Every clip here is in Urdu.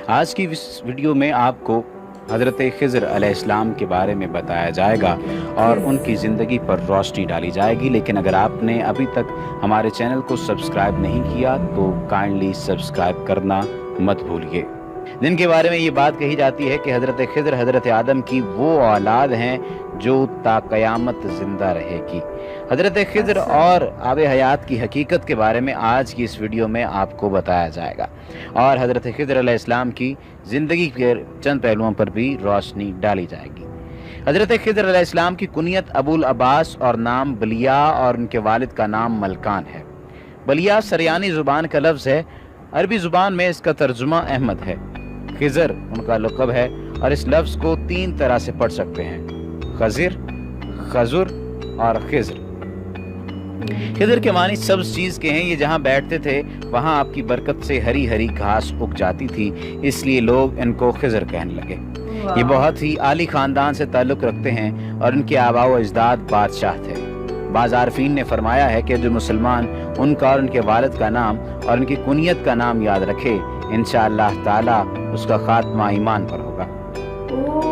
آج کی اس ویڈیو میں آپ کو حضرت خضر علیہ السلام کے بارے میں بتایا جائے گا اور ان کی زندگی پر روشنی ڈالی جائے گی، لیکن اگر آپ نے ابھی تک ہمارے چینل کو سبسکرائب نہیں کیا تو کائنڈلی سبسکرائب کرنا مت بھولیے۔ جن کے بارے میں یہ بات کہی جاتی ہے کہ حضرت خضر حضرت آدم کی وہ اولاد ہیں جو تا قیامت زندہ رہے گی۔ حضرت خضر اور آب حیات کی حقیقت کے بارے میں آج کی اس ویڈیو میں آپ کو بتایا جائے گا اور حضرت خضر علیہ السلام کی زندگی کے چند پہلوؤں پر بھی روشنی ڈالی جائے گی۔ حضرت خضر علیہ السلام کی کنیت ابو العباس اور نام بلیا اور ان کے والد کا نام ملکان ہے۔ بلیا سریانی زبان کا لفظ ہے، عربی زبان میں اس کا ترجمہ احمد ہے۔ خضر ان کا لقب ہے اور اس لفظ کو 3 طرح سے پڑھ سکتے ہیں: خضر، خضر اور خضر۔ خضر کے معنی سبز چیز کے ہیں، یہ جہاں بیٹھتے تھے وہاں آپ کی برکت سے ہری ہری گھاس اگ جاتی تھی، اس لیے لوگ ان کو خضر کہنے لگے۔ یہ بہت ہی عالی خاندان سے تعلق رکھتے ہیں اور ان کے آباء و اجداد بادشاہ تھے۔ بعض عارفین نے فرمایا ہے کہ جو مسلمان ان کا اور ان کے والد کا نام اور ان کی کنیت کا نام یاد رکھے، انشاءاللہ تعالی اس کا خاتمہ ایمان پر ہوگا۔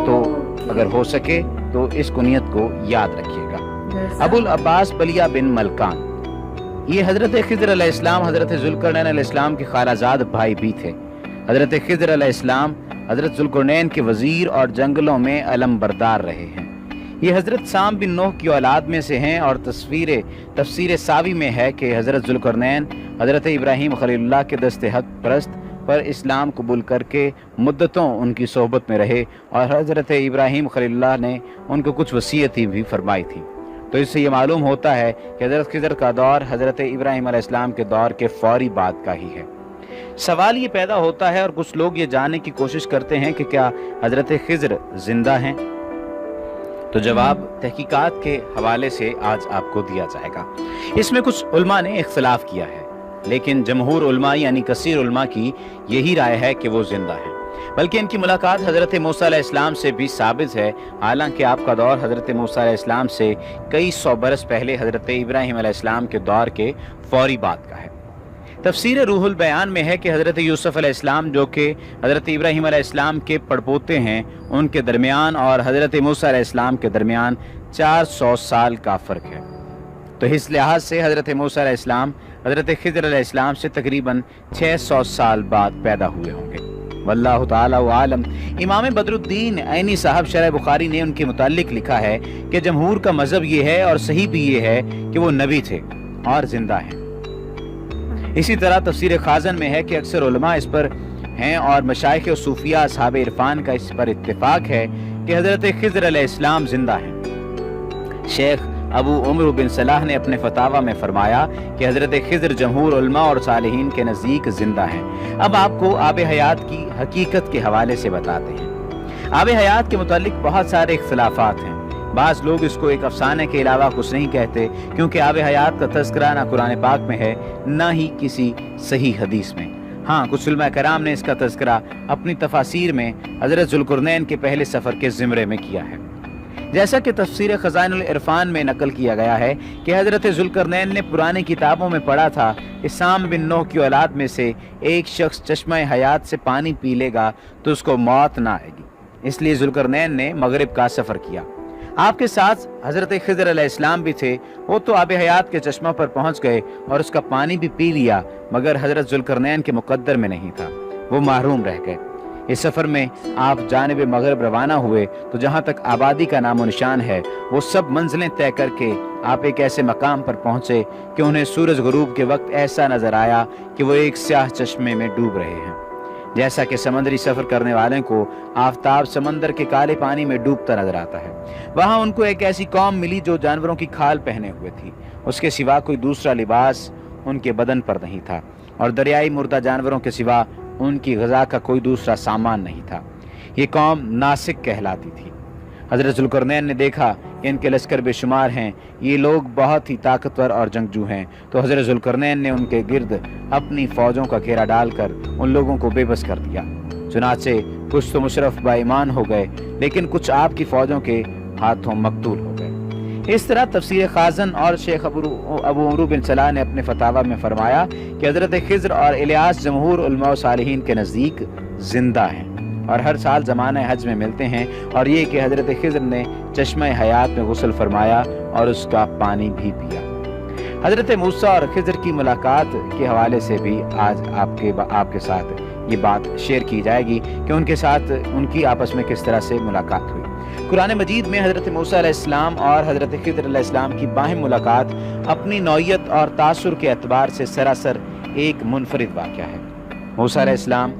تو اگر ہو سکے تو اس کنیت کو یاد رکھیے گا۔ ابو العباس بلیا بن ملکان، یہ حضرت خضر علیہ السلام حضرت ذوالقرنین علیہ السلام کے خالہ زاد بھائی بھی تھے۔ حضرت خضر علیہ السلام حضرت ذوالقرنین کے وزیر اور جنگلوں میں علم بردار رہے ہیں۔ یہ حضرت سام بن نوح کی اولاد میں سے ہیں اور تفسیر ساوی میں ہے کہ حضرت ذوالقرنین حضرت ابراہیم خلیل اللہ کے دست حق پرست پر اسلام قبول کر کے مدتوں ان کی صحبت میں رہے اور حضرت ابراہیم خلیل اللہ نے ان کو کچھ وصیتیں بھی فرمائی تھی۔ تو اس سے یہ معلوم ہوتا ہے کہ حضرت خضر کا دور حضرت ابراہیم علیہ السلام کے دور کے فوری بعد کا ہی ہے۔ سوال یہ پیدا ہوتا ہے اور کچھ لوگ یہ جاننے کی کوشش کرتے ہیں کہ کیا حضرت خضر زندہ ہیں؟ تو جواب تحقیقات کے حوالے سے آج آپ کو دیا جائے گا۔ اس میں کچھ علماء نے اختلاف کیا ہے، لیکن جمہور علماء یعنی کثیر علماء کی یہی رائے ہے کہ وہ زندہ ہیں، بلکہ ان کی ملاقات حضرت موسیٰ علیہ السلام سے بھی ثابت ہے، حالانکہ آپ کا دور حضرت موسیٰ علیہ السلام سے کئی 100 برس پہلے حضرت ابراہیم علیہ السلام کے دور کے فوری بعد کا ہے۔ تفسیر روح البیان میں ہے کہ حضرت یوسف علیہ السلام جو کہ حضرت ابراہیم علیہ السلام کے پڑپوتے ہیں، ان کے درمیان اور حضرت موسیٰ علیہ السلام کے درمیان 400 سال کا فرق ہے۔ تو اس لحاظ سے حضرت موسیٰ علیہ السلام حضرت خضر علیہ السلام سے تقریباً 600 سال بعد پیدا ہوئے ہوں گے۔ واللہ تعالی عالم۔ امام بدر الدین عینی صاحب شرح بخاری نے ان کے متعلق لکھا ہے کہ جمہور کا مذہب یہ ہے اور صحیح بھی یہ ہے کہ وہ نبی تھے اور زندہ ہیں۔ اسی طرح تفسیر خازن میں ہے کہ اکثر علماء اس پر ہیں اور مشائخ و صوفیاء اصحاب عرفان کا اس پر اتفاق ہے کہ حضرت خضر علیہ السلام زندہ ہیں۔ شیخ ابو عمر بن صلاح نے اپنے فتاوی میں فرمایا کہ حضرت خضر جمہور علماء اور صالحین کے نزدیک زندہ ہیں۔ اب آپ کو آب حیات کی حقیقت کے حوالے سے بتاتے ہیں۔ آب حیات کے متعلق بہت سارے اختلافات ہیں۔ بعض لوگ اس کو ایک افسانے کے علاوہ کچھ نہیں کہتے، کیونکہ آب حیات کا تذکرہ نہ قرآن پاک میں ہے نہ ہی کسی صحیح حدیث میں۔ ہاں، کچھ علماء کرام نے اس کا تذکرہ اپنی تفاسیر میں حضرت ذوالقرنین کے پہلے سفر کے زمرے میں کیا ہے، جیسا کہ تفسیر خزائن العرفان میں نقل کیا گیا ہے کہ حضرت ذوالقرنین نے پرانی کتابوں میں پڑھا تھا کہ سام بن نوح کی اولاد میں سے ایک شخص چشمہ حیات سے پانی پی لے گا تو اس کو موت نہ آئے گی، اس لیے ذوالقرنین نے مغرب کا سفر کیا۔ آپ کے ساتھ حضرت خضر علیہ السلام بھی تھے، وہ تو آب حیات کے چشمہ پر پہنچ گئے اور اس کا پانی بھی پی لیا، مگر حضرت ذوالقرنین کے مقدر میں نہیں تھا، وہ محروم رہ گئے۔ اس سفر میں آپ جانب مغرب روانہ ہوئے تو جہاں تک آبادی کا نام و نشان ہے وہ سب منزلیں طے کر کے آپ ایک ایسے مقام پر پہنچے کہ انہیں سورج غروب کے وقت ایسا نظر آیا کہ وہ ایک سیاہ چشمے میں ڈوب رہے ہیں، جیسا کہ سمندری سفر کرنے والوں کو آفتاب سمندر کے کالے پانی میں ڈوبتا نظر آتا ہے۔ وہاں ان کو ایک ایسی قوم ملی جو جانوروں کی کھال پہنے ہوئے تھی، اس کے سوا کوئی دوسرا لباس ان کے بدن پر نہیں تھا اور دریائی مردہ جانوروں کے سوا ان کی غذا کا کوئی دوسرا سامان نہیں تھا۔ یہ قوم ناسک کہلاتی تھی۔ حضرت ذوالقرنین نے دیکھا کہ ان کے لشکر بے شمار ہیں، یہ لوگ بہت ہی طاقتور اور جنگجو ہیں، تو حضرت ذوالقرنین نے ان کے گرد اپنی فوجوں کا گھیرا ڈال کر ان لوگوں کو بے بس کر دیا۔ چنانچہ کچھ تو مشرف با ایمان ہو گئے، لیکن کچھ آپ کی فوجوں کے ہاتھوں مقتول ہو گئے۔ اس طرح تفسیر خازن اور شیخ ابو عمرو بن صلاح نے اپنے فتاوی میں فرمایا کہ حضرت خضر اور الیاس جمہور علماء و صالحین کے نزدیک زندہ ہیں اور ہر سال زمانہ حج میں ملتے ہیں، اور یہ کہ حضرت خضر نے چشمہ حیات میں غسل فرمایا اور اس کا پانی بھی پیا۔ حضرت موسیٰ اور خضر کی ملاقات کے حوالے سے بھی آج آپ کے ساتھ یہ بات شیئر کی جائے گی کہ ان کے ساتھ ان کی آپس میں کس طرح سے ملاقات ہوئی۔ قرآن مجید میں حضرت موسیٰ علیہ السلام اور حضرت خضر علیہ السلام کی باہم ملاقات اپنی نوعیت اور تاثر کے اعتبار سے سراسر ایک منفرد واقعہ ہے۔ موسیٰ علیہ السلام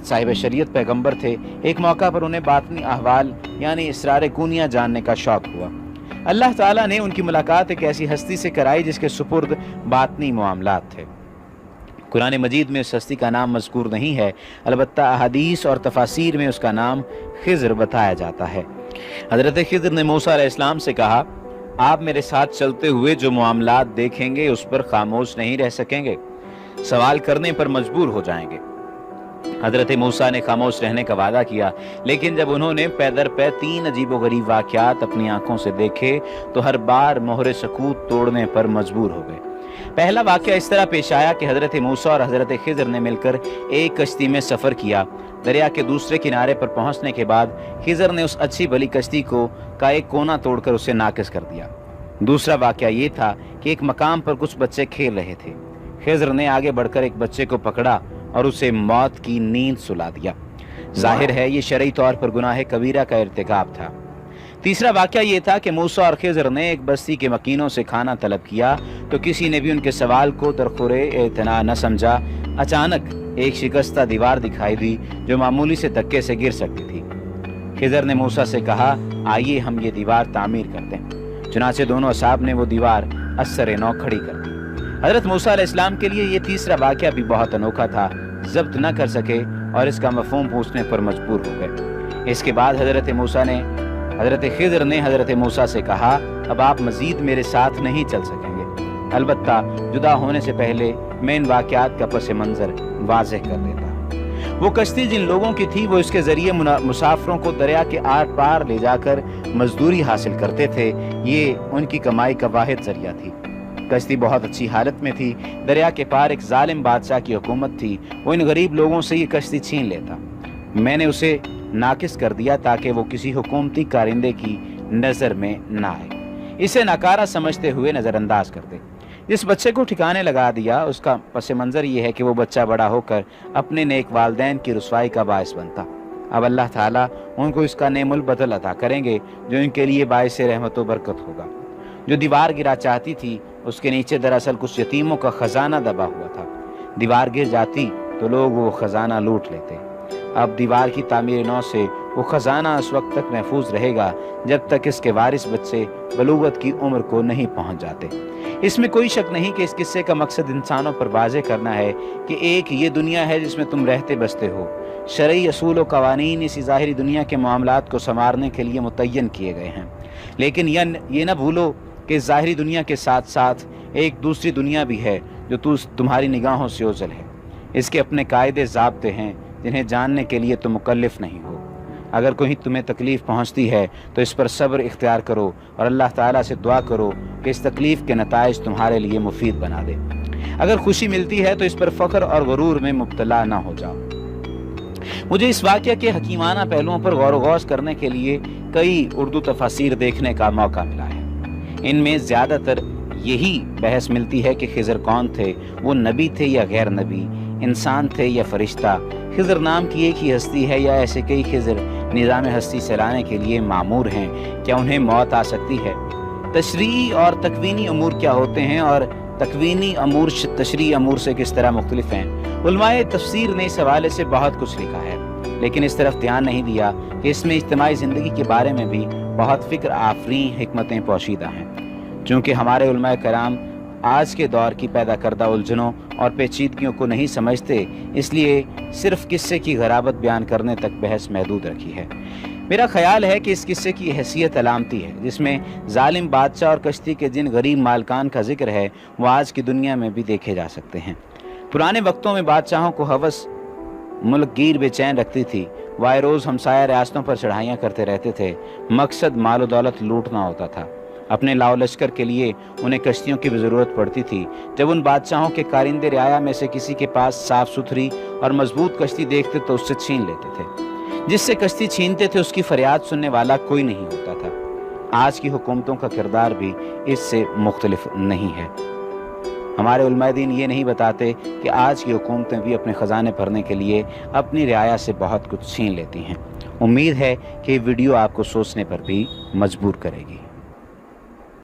صاحب شریعت پیغمبر تھے۔ ایک موقع پر انہیں باطنی احوال یعنی اسرار کونیاں جاننے کا شوق ہوا۔ اللہ تعالیٰ نے ان کی ملاقات ایک ایسی ہستی سے کرائی جس کے سپرد باطنی معاملات تھے۔ قرآن مجید میں اس ہستی کا نام مذکور نہیں ہے، البتہ احادیث اور تفاسیر میں اس کا نام خضر بتایا جاتا ہے۔ حضرت خضر نے موسیٰ علیہ السلام سے کہا، آپ میرے ساتھ چلتے ہوئے جو معاملات دیکھیں گے اس پر خاموش نہیں رہ سکیں گے، سوال کرنے پر مجبور ہو جائیں گے۔ حضرت موسیٰ نے خاموش رہنے کا وعدہ کیا، لیکن جب انہوں نے پے در پے 3 عجیب و غریب واقعات اپنی آنکھوں سے دیکھے تو ہر بار مہر سکوت توڑنے پر مجبور ہو گئے۔ پہلا واقعہ اس طرح پیش آیا کہ حضرت موسیٰ اور حضرت خضر نے مل کر ایک کشتی میں سفر کیا۔ دریا کے دوسرے کنارے پر پہنچنے کے بعد خضر نے اس اچھی بھلی کشتی کا ایک کونا توڑ کر اسے ناقص کر دیا۔ دوسرا واقعہ یہ تھا کہ ایک مقام پر کچھ بچے کھیل رہے تھے۔ خضر نے آگے بڑھ کر ایک بچے کو پکڑا اور اسے موت کی نیند سلا دیا۔ ظاہر ہے یہ شرعی طور پر گناہ کبیرہ کا ارتکاب تھا۔ تیسرا واقعہ یہ تھا کہ موسیٰ اور خضر نے ایک بستی کے مکینوں سے کھانا طلب کیا تو کسی نے بھی ان کے سوال کو درخور اعتنا نہ سمجھا۔ اچانک ایک شکستہ دیوار دکھائی دی جو معمولی سے دھکے سے گر سکتی تھی۔ خضر نے موسیٰ سے کہا، آئیے ہم یہ دیوار تعمیر کرتے ہیں۔ چنانچہ دونوں اصحاب نے وہ دیوار اثر نو کھڑی کر دی۔ حضرت موسیٰ علیہ السلام کے لیے یہ تیسرا واقعہ بھی بہت انوکھا تھا، ضبط نہ کر سکے اور اس کا مفہوم پوچھنے پر مجبور ہو گئے۔ اس کے بعد حضرت خضر نے حضرت موسیٰ سے کہا، اب آپ مزید میرے ساتھ نہیں چل سکیں گے، البتہ جدا ہونے سے پہلے میں ان واقعات کا پس منظر واضح کر دیتا۔ وہ کشتی جن لوگوں کی تھی وہ اس کے ذریعے مسافروں کو دریا کے آر پار لے جا کر مزدوری حاصل کرتے تھے، یہ ان کی کمائی کا واحد ذریعہ تھی۔ کشتی بہت اچھی حالت میں تھی۔ دریا کے پار ایک ظالم بادشاہ کی حکومت تھی، وہ ان غریب لوگوں سے یہ کشتی چھین لیتا۔ میں نے اسے ناقص کر دیا تاکہ وہ کسی حکومتی کارندے کی نظر میں نہ آئے، اسے ناکارہ سمجھتے ہوئے نظر انداز کر دے۔ جس بچے کو ٹھکانے لگا دیا اس کا پس منظر یہ ہے کہ وہ بچہ بڑا ہو کر اپنے نیک والدین کی رسوائی کا باعث بنتا۔ اب اللہ تعالیٰ ان کو اس کا نعم البدل عطا کریں گے جو ان کے لیے باعث رحمت و برکت ہوگا۔ جو دیوار گرا چاہتی تھی اس کے نیچے دراصل کچھ یتیموں کا خزانہ دبا ہوا تھا۔ دیوار گر جاتی تو لوگ وہ خزانہ لوٹ لیتے۔ اب دیوار کی تعمیر نو سے وہ خزانہ اس وقت تک محفوظ رہے گا جب تک اس کے وارث بچے بلوغت کی عمر کو نہیں پہنچ جاتے۔ اس میں کوئی شک نہیں کہ اس قصے کا مقصد انسانوں پر واضح کرنا ہے کہ ایک یہ دنیا ہے جس میں تم رہتے بستے ہو۔ شرعی اصول و قوانین اسی ظاہری دنیا کے معاملات کو سنوارنے کے لیے متعین کیے گئے ہیں، لیکن یہ نہ بھولو کہ ظاہری دنیا کے ساتھ ساتھ ایک دوسری دنیا بھی ہے جو تمہاری نگاہوں سے اوجھل ہے۔ اس کے اپنے قاعدے ضابطے ہیں جنہیں جاننے کے لیے تم مکلف نہیں ہو۔ اگر کوئی تمہیں تکلیف پہنچتی ہے تو اس پر صبر اختیار کرو اور اللہ تعالیٰ سے دعا کرو کہ اس تکلیف کے نتائج تمہارے لیے مفید بنا دے۔ اگر خوشی ملتی ہے تو اس پر فخر اور غرور میں مبتلا نہ ہو جاؤ۔ مجھے اس واقعہ کے حکیمانہ پہلوؤں پر غور و غوص کرنے کے لیے کئی اردو تفاسیر دیکھنے کا موقع ملا ہے۔ ان میں زیادہ تر یہی بحث ملتی ہے کہ خضر کون تھے، وہ نبی تھے یا غیر نبی، انسان تھے یا فرشتہ، خضر نام کی ایک ہی ہستی ہے یا ایسے کئی خضر نظام ہستی چلانے کے لیے معمور ہیں، کیا انہیں موت آ سکتی ہے؟ تشریعی اور تکوینی امور کیا ہوتے ہیں اور تکوینی امور تشریعی امور سے کس طرح مختلف ہیں؟ علماء تفسیر نے اس حوالے سے بہت کچھ لکھا ہے، لیکن اس طرف دھیان نہیں دیا کہ اس میں اجتماعی زندگی کے بارے میں بھی بہت فکر آفرین حکمتیں پوشیدہ ہیں۔ چونکہ ہمارے علماء کرام آج کے دور کی پیدا کردہ الجھنوں اور پیچیدگیوں کو نہیں سمجھتے، اس لیے صرف قصے کی غرابت بیان کرنے تک بحث محدود رکھی ہے۔ میرا خیال ہے کہ اس قصے کی حیثیت علامتی ہے، جس میں ظالم بادشاہ اور کشتی کے جن غریب مالکان کا ذکر ہے وہ آج کی دنیا میں بھی دیکھے جا سکتے ہیں۔ پرانے وقتوں میں بادشاہوں کو ہوس ملک گیر بے چین رکھتی تھی، وہ آئے روز ہمسایہ ریاستوں پر چڑھائیاں کرتے رہتے تھے، مقصد مال و دولت لوٹنا ہوتا تھا۔ اپنے لاؤ لشکر کے لیے انہیں کشتیوں کی بھی ضرورت پڑتی تھی۔ جب ان بادشاہوں کے کارندے رعایا میں سے کسی کے پاس صاف ستھری اور مضبوط کشتی دیکھتے تو اس سے چھین لیتے تھے۔ جس سے کشتی چھینتے تھے اس کی فریاد سننے والا کوئی نہیں ہوتا تھا۔ آج کی حکومتوں کا کردار بھی اس سے مختلف نہیں ہے۔ ہمارے علماء دین یہ نہیں بتاتے کہ آج کی حکومتیں بھی اپنے خزانے بھرنے کے لیے اپنی رعایا سے بہت کچھ چھین لیتی ہیں۔ امید ہے کہ یہ ویڈیو آپ کو سوچنے پر بھی مجبور کرے گی۔